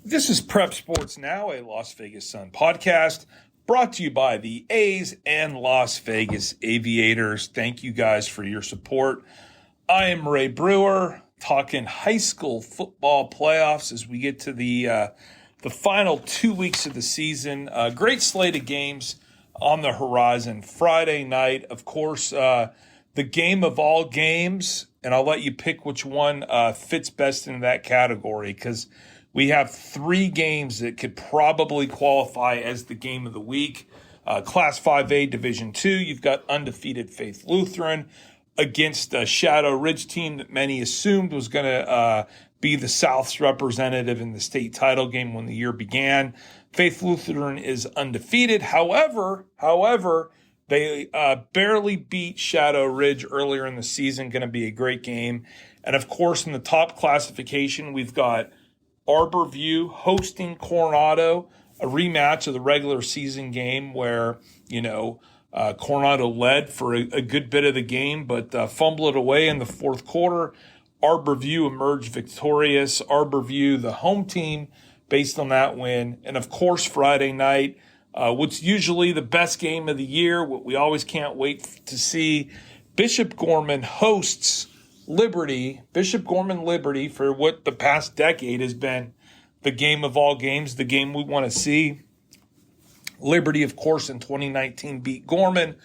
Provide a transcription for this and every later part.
This is Prep Sports Now, a Las Vegas Sun podcast brought to you by the A's and Las Vegas Aviators. Thank you guys for your support. I am Ray Brewer, talking high school football playoffs as we get to the final 2 weeks of the season. Great slate of games on the horizon. Friday night, of course, the game of all games, and I'll let you pick which one fits best into that category because we have three games that could probably qualify as the game of the week. Class 5A Division II, you've got undefeated Faith Lutheran against a Shadow Ridge team that many assumed was going to be the South's representative in the state title game when the year began. Faith Lutheran is undefeated. However, they barely beat Shadow Ridge earlier in the season. Going to be a great game. And, of course, in the top classification, we've got Arborview hosting Coronado, a rematch of the regular season game where, Coronado led for a good bit of the game, but fumbled it away in the fourth quarter. Arborview emerged victorious. Arborview, the home team, based on that win. And, of course, Friday night, what's usually the best game of the year, what we always can't wait to see, Bishop Gorman hosts Liberty, Bishop Gorman Liberty, for what the past decade has been the game of all games, the game we want to see. Liberty, of course, in 2019 beat Gorman,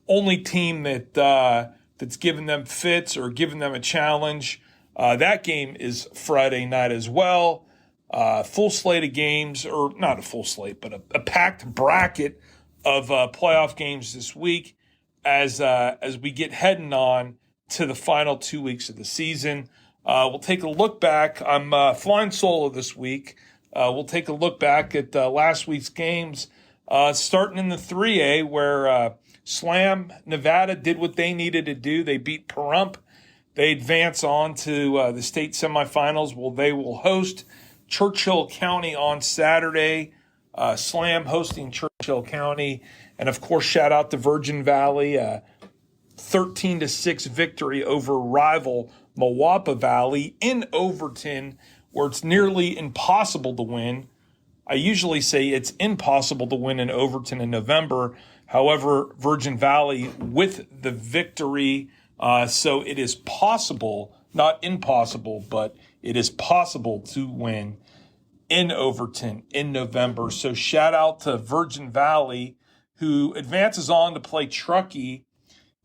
only team that's given them fits or given them a challenge. That game is Friday night as well. Full slate of games, or not a full slate, but a packed bracket of playoff games this week as we get heading on to the final 2 weeks of the season. We'll take a look back. I'm flying solo this week. We'll take a look back at last week's games, starting in the 3A where Slam Nevada did what they needed to do. They beat Pahrump. They advance on to the state semifinals. Well, they will host Churchill County on Saturday. Slam hosting Churchill County. And, of course, shout out to Virgin Valley, 13-6 victory over rival Mawapa Valley in Overton, where it's nearly impossible to win. I usually say it's impossible to win in Overton in November. However, Virgin Valley with the victory, so it is possible, not impossible, but it is possible to win in Overton in November. So shout out to Virgin Valley, who advances on to play Truckee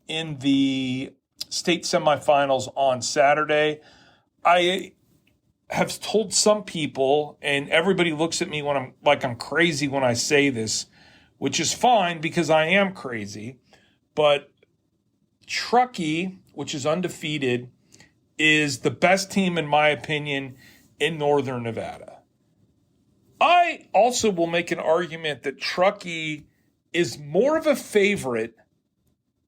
in the state semifinals on Saturday. I have told some people, and everybody looks at me when I'm crazy when I say this, which is fine because I am crazy. But Truckee, which is undefeated, is the best team, in my opinion, in Northern Nevada. I also will make an argument that Truckee is more of a favorite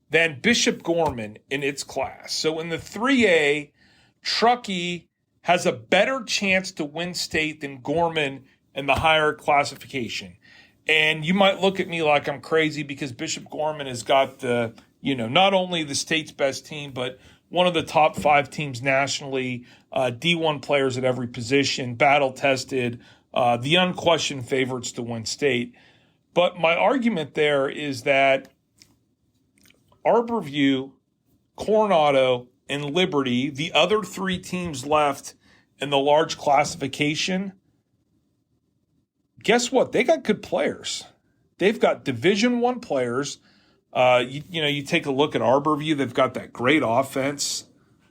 than Bishop Gorman in its class. So in the 3A, Truckee has a better chance to win state than Gorman in the higher classification. And you might look at me like I'm crazy because Bishop Gorman has got the, not only the state's best team, but one of the top 5 teams nationally, D1 players at every position, battle-tested, the unquestioned favorites to win state. But my argument there is that Arborview, Coronado, and Liberty, the other 3 teams left in the large classification, guess what? They got good players. They've got Division I players. You take a look at Arborview, they've got that great offense.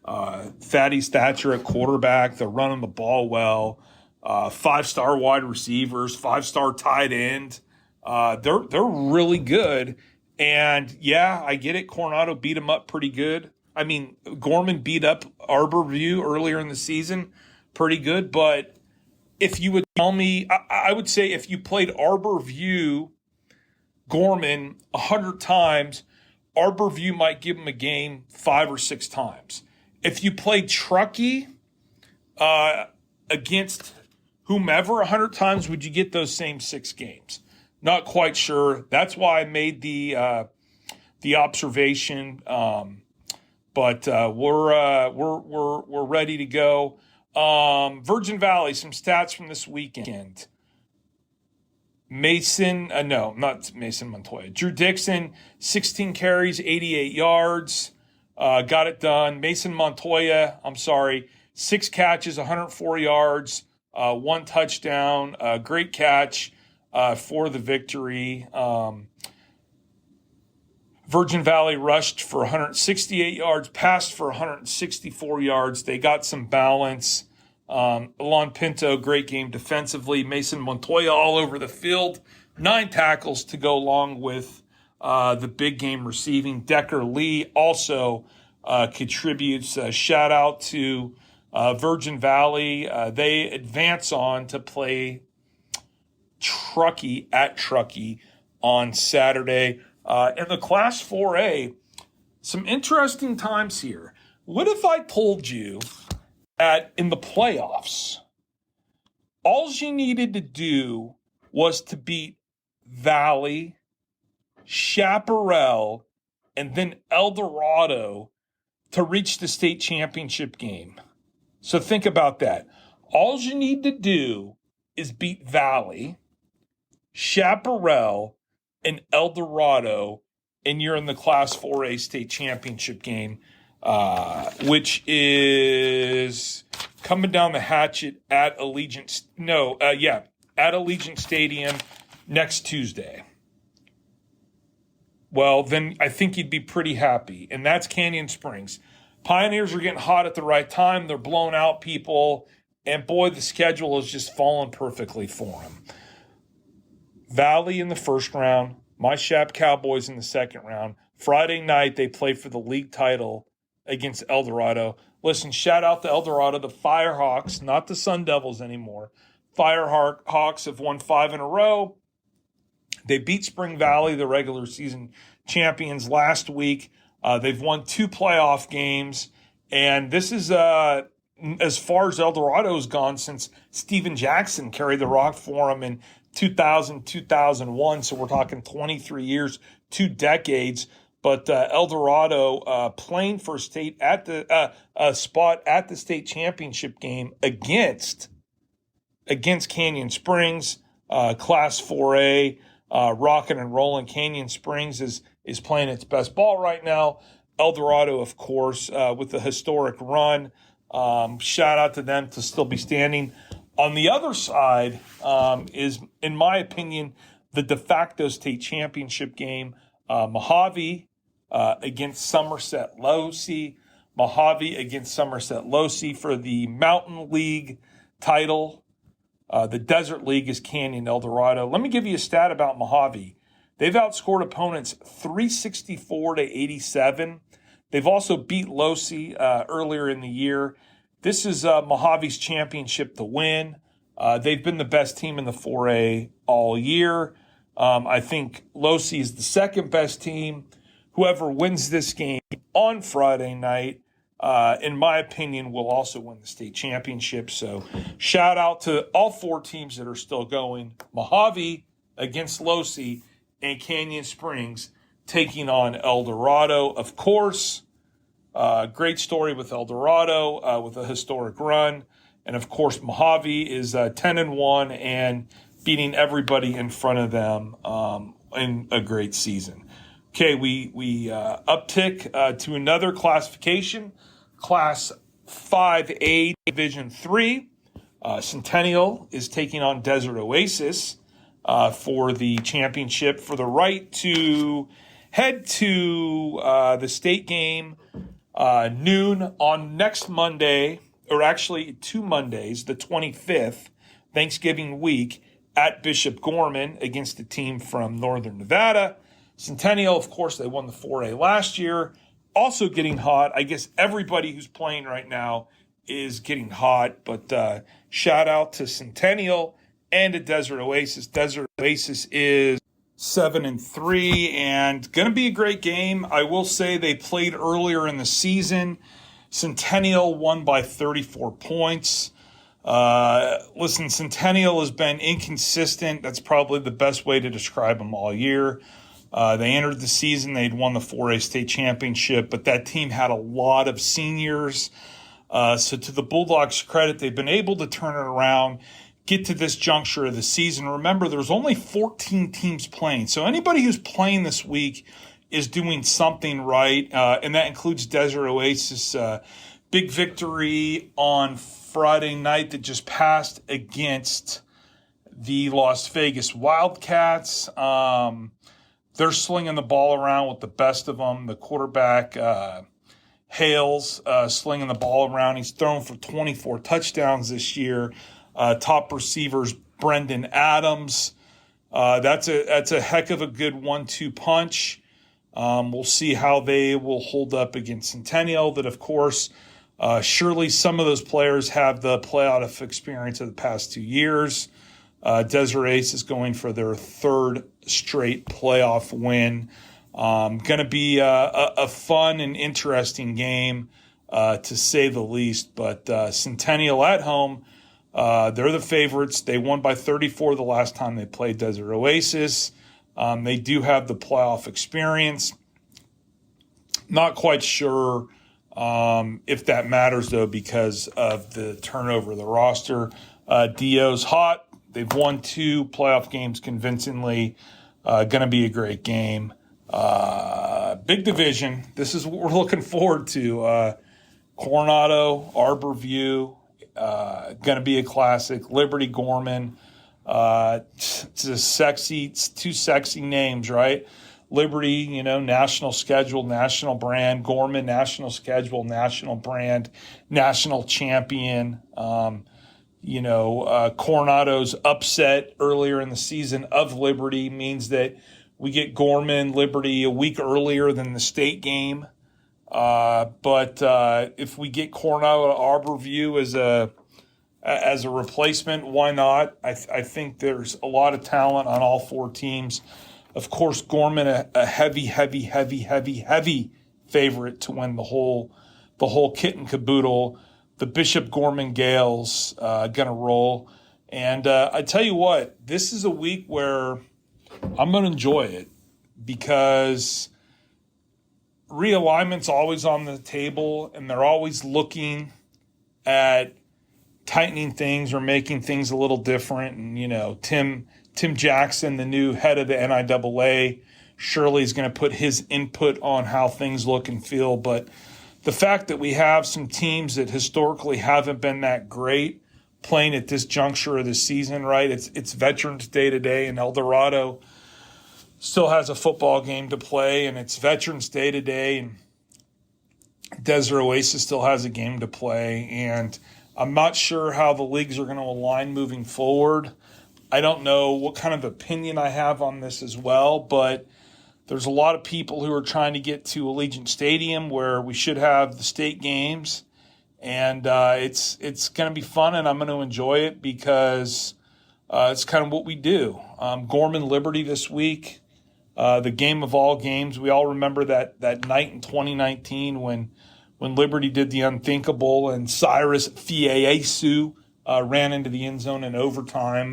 Fatty Stature at quarterback. They're running the ball well. 5-star wide receivers, 5-star tight end. They're really good. And, yeah, I get it. Coronado beat them up pretty good. I mean, Gorman beat up Arborview earlier in the season pretty good. But if you would tell me, I would say if you played Arborview, Gorman 100 times, Arborview might give them a game 5 or 6 times. If you played Truckee against whomever 100 times, would you get those same 6 games? Not quite sure. That's why I made the observation. But we're ready to go. Virgin Valley, some stats from this weekend. Not Mason Montoya. Drew Dixon, 16 carries, 88 yards. Got it done. Mason Montoya, 6 catches, 104 yards, 1 touchdown. Great catch for the victory. Virgin Valley rushed for 168 yards, passed for 164 yards. They got some balance. Alon Pinto, great game defensively. Mason Montoya all over the field. 9 tackles to go along with the big game receiving. Decker Lee also contributes. Shout out to Virgin Valley. They advance on to play Truckee at Truckee on Saturday. In the Class 4A, some interesting times here. What if I told you that in the playoffs, all you needed to do was to beat Valley, Chaparral, and then El Dorado to reach the state championship game? So think about that. All you need to do is beat Valley, Chaparral, and El Dorado, and you're in the Class 4A state championship game, which is coming down the hatchet at Allegiant Stadium next Tuesday. Well, then I think you'd be pretty happy, and that's Canyon Springs. Pioneers are getting hot at the right time. They're blowing out people, and boy, the schedule is just falling perfectly for them. Valley in the first round, my Shap Cowboys in the second round. Friday night, they play for the league title against El Dorado. Listen, shout out to El Dorado, the Firehawks, not the Sun Devils anymore. Firehawks have won 5 in a row. They beat Spring Valley, the regular season champions, last week. They've won 2 playoff games, and this is as far as El Dorado has gone since Steven Jackson carried the rock for them in 2000, 2001. So we're talking 23 years, 2 decades. But El Dorado playing for state at the spot at the state championship game against Canyon Springs, Class 4A, rocking and rolling. Canyon Springs is playing its best ball right now. El Dorado, of course, with the historic run. Shout out to them to still be standing. On the other side is, in my opinion, the de facto state championship game. Mojave against Somerset Losi. Mojave against Somerset Losi for the Mountain League title. The Desert League is Canyon El Dorado. Let me give you a stat about Mojave. They've outscored opponents 364 to 87. They've also beat Losi earlier in the year. This is Mojave's championship to win. They've been the best team in the 4A all year. I think Losi is the second best team. Whoever wins this game on Friday night, in my opinion, will also win the state championship. So shout out to all 4 teams that are still going. Mojave against Losi, and Canyon Springs taking on El Dorado. Of course, great story with El Dorado with a historic run. And, of course, Mojave is 10-1 and beating everybody in front of them in a great season. Okay, we uptick to another classification, Class 5A Division 3. Centennial is taking on Desert Oasis for the championship, for the right to head to the state game noon on next Monday, or actually 2 Mondays, the 25th, Thanksgiving week, at Bishop Gorman against a team from Northern Nevada. Centennial, of course, they won the 4A last year. Also getting hot. I guess everybody who's playing right now is getting hot, but shout out to Centennial and to Desert Oasis. Desert Oasis is 7-3 and going to be a great game. I will say they played earlier in the season. Centennial won by 34 points. Listen, Centennial has been inconsistent. That's probably the best way to describe them all year. They entered the season, they'd won the 4A state championship, but that team had a lot of seniors. So to the Bulldogs' credit, they've been able to turn it around, get to this juncture of the season. Remember, there's only 14 teams playing. So anybody who's playing this week is doing something right, and that includes Desert Oasis. Big victory on Friday night that just passed against the Las Vegas Wildcats. They're slinging the ball around with the best of them. The quarterback, Hales, slinging the ball around. He's thrown for 24 touchdowns this year. Top receivers, Brendan Adams. That's a heck of a good 1-2 punch. We'll see how they will hold up against Centennial. That, of course, surely some of those players have the playoff experience of the past 2 years. Desert Ace is going for their third straight playoff win. Going to be a fun and interesting game, to say the least. But Centennial at home, they're the favorites. They won by 34 the last time they played Desert Oasis. They do have the playoff experience. Not quite sure if that matters, though, because of the turnover of the roster. Dio's hot. They've won 2 playoff games convincingly. Going to be a great game. Big division. This is what we're looking forward to. Coronado, Arborview, going to be a classic. Liberty Gorman. It's two sexy names, right? Liberty, national schedule, national brand. Gorman, national schedule, national brand, national champion. Coronado's upset earlier in the season of Liberty means that we get Gorman, Liberty a week earlier than the state game. But if we get Coronado to Arborview as a replacement, why not? I think there's a lot of talent on all 4 teams. Of course, Gorman, a heavy favorite to win the whole kit and caboodle. The Bishop Gorman Gales going to roll. And I tell you what, this is a week where I'm going to enjoy it because realignment's always on the table, and they're always looking at tightening things or making things a little different. And, Tim Jackson, the new head of the NIAA, surely is going to put his input on how things look and feel. But the fact that we have some teams that historically haven't been that great playing at this juncture of the season, right? It's Veterans Day today, and El Dorado still has a football game to play, and it's Veterans Day today, and Desert Oasis still has a game to play. And I'm not sure how the leagues are going to align moving forward. I don't know what kind of opinion I have on this as well, but there's a lot of people who are trying to get to Allegiant Stadium where we should have the state games, and it's going to be fun, and I'm going to enjoy it because it's kind of what we do. Gorman Liberty this week, the game of all games. We all remember that night in 2019 when Liberty did the unthinkable and Cyrus Fiesu ran into the end zone in overtime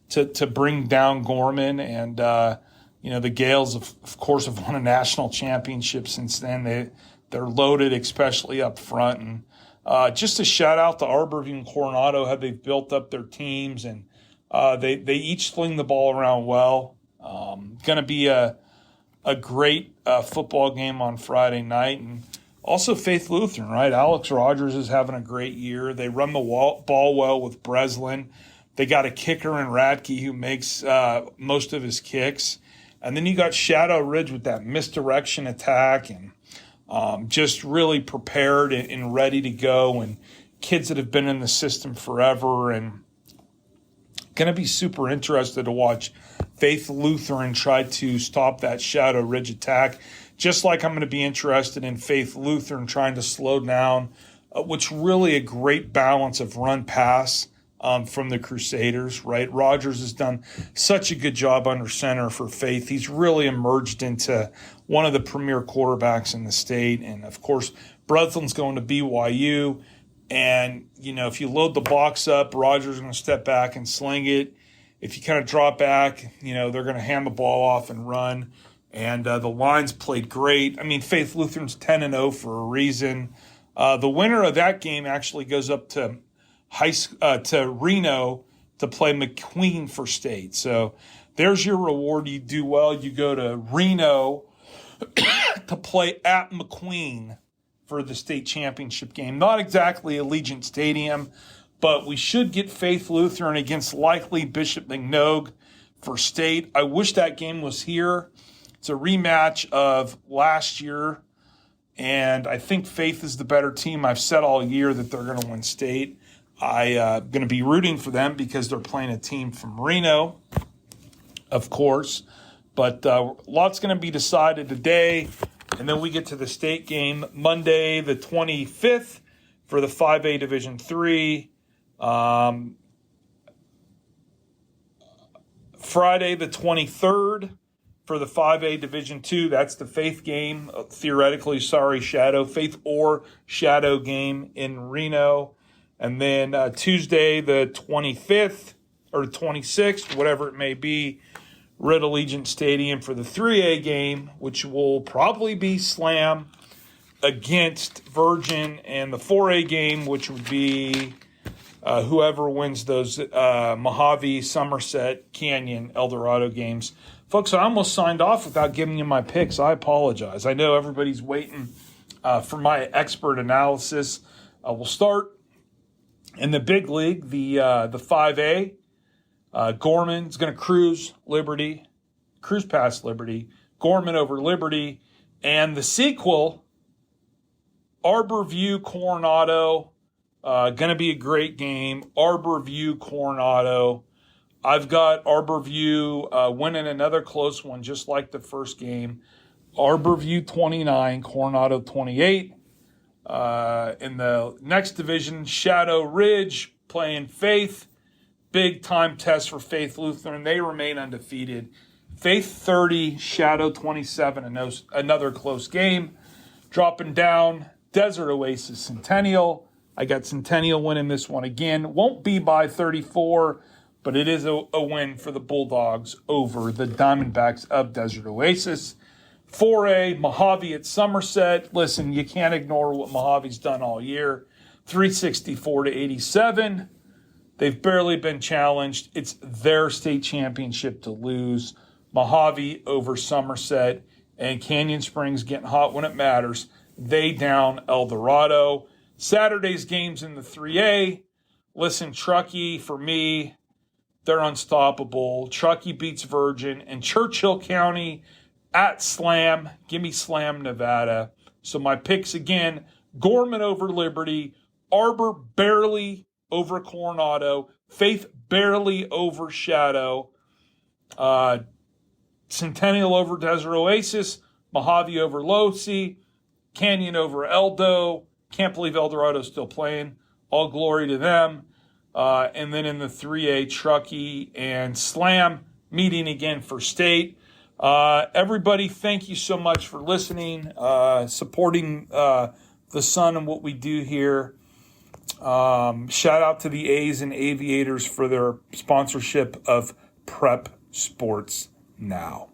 to bring down Gorman. And the Gales, of course, have won a national championship since then. They're loaded, especially up front. And just a shout out to Arborview and Coronado, how they've built up their teams, and they each sling the ball around well. Going to be a great football game on Friday night. And also Faith Lutheran, right? Alex Rogers is having a great year. They run the ball well with Breslin. They got a kicker in Radke who makes most of his kicks. And then you got Shadow Ridge with that misdirection attack, and just really prepared and ready to go, and kids that have been in the system forever, and going to be super interested to watch Faith Lutheran try to stop that Shadow Ridge attack, just like I'm going to be interested in Faith Lutheran trying to slow down what's really a great balance of run-pass from the Crusaders, right? Rogers has done such a good job under center for Faith. He's really emerged into one of the premier quarterbacks in the state. And, of course, Breslin's going to BYU. And, if you load the box up, Rogers is going to step back and sling it. If you kind of drop back, they're going to hand the ball off and run. And the line's played great. I mean, Faith Lutheran's 10-0 for a reason. The winner of that game actually goes up to to Reno to play McQueen for state. So there's your reward. You do well, you go to Reno to play at McQueen for the state championship game. Not exactly Allegiant Stadium, but we should get Faith Lutheran against likely Bishop McNogue for state. I wish that game was here. It's a rematch of last year, and I think Faith is the better team. I've said all year that they're going to win state. I'm going to be rooting for them because they're playing a team from Reno, of course. But lots going to be decided today. And then we get to the state game Monday the 25th for the 5A Division III. Friday the 23rd for the 5A Division II. That's the Faith game. Faith or Shadow game in Reno. And then Tuesday the 25th or 26th, whatever it may be, Red Allegiant Stadium for the 3A game, which will probably be Slam against Virgin, and the 4A game, which would be whoever wins those Mojave, Somerset, Canyon, El Dorado games. Folks, I almost signed off without giving you my picks. I apologize. I know everybody's waiting for my expert analysis. We'll start in the big league, the 5A. Gorman's going to cruise past Liberty. Gorman over Liberty. And the sequel, Arborview Coronado, going to be a great game. Arborview Coronado. I've got Arborview winning another close one, just like the first game. Arborview 29, Coronado 28. In the next division, Shadow Ridge playing Faith. Big time test for Faith Lutheran. They remain undefeated. Faith 30, Shadow 27, another close game. Dropping down, Desert Oasis Centennial. I got Centennial winning this one again. Won't be by 34, but it is a win for the Bulldogs over the Diamondbacks of Desert Oasis. 4A, Mojave at Somerset. Listen, you can't ignore what Mojave's done all year. 364-87. They've barely been challenged. It's their state championship to lose. Mojave over Somerset, and Canyon Springs getting hot when it matters. They down El Dorado. Saturday's games in the 3A. Listen, Truckee, for me, they're unstoppable. Truckee beats Virgin, and Churchill County at Slam. Give me Slam, Nevada. So my picks again, Gorman over Liberty, Arbor barely over Coronado, Faith barely over Shadow, Centennial over Desert Oasis, Mojave over Losi, Canyon over Eldo. Can't believe El Dorado's still playing. All glory to them. And then in the 3A, Truckee and Slam meeting again for state. Everybody, thank you so much for listening, supporting the Sun and what we do here. Shout out to the A's and Aviators for their sponsorship of Prep Sports Now.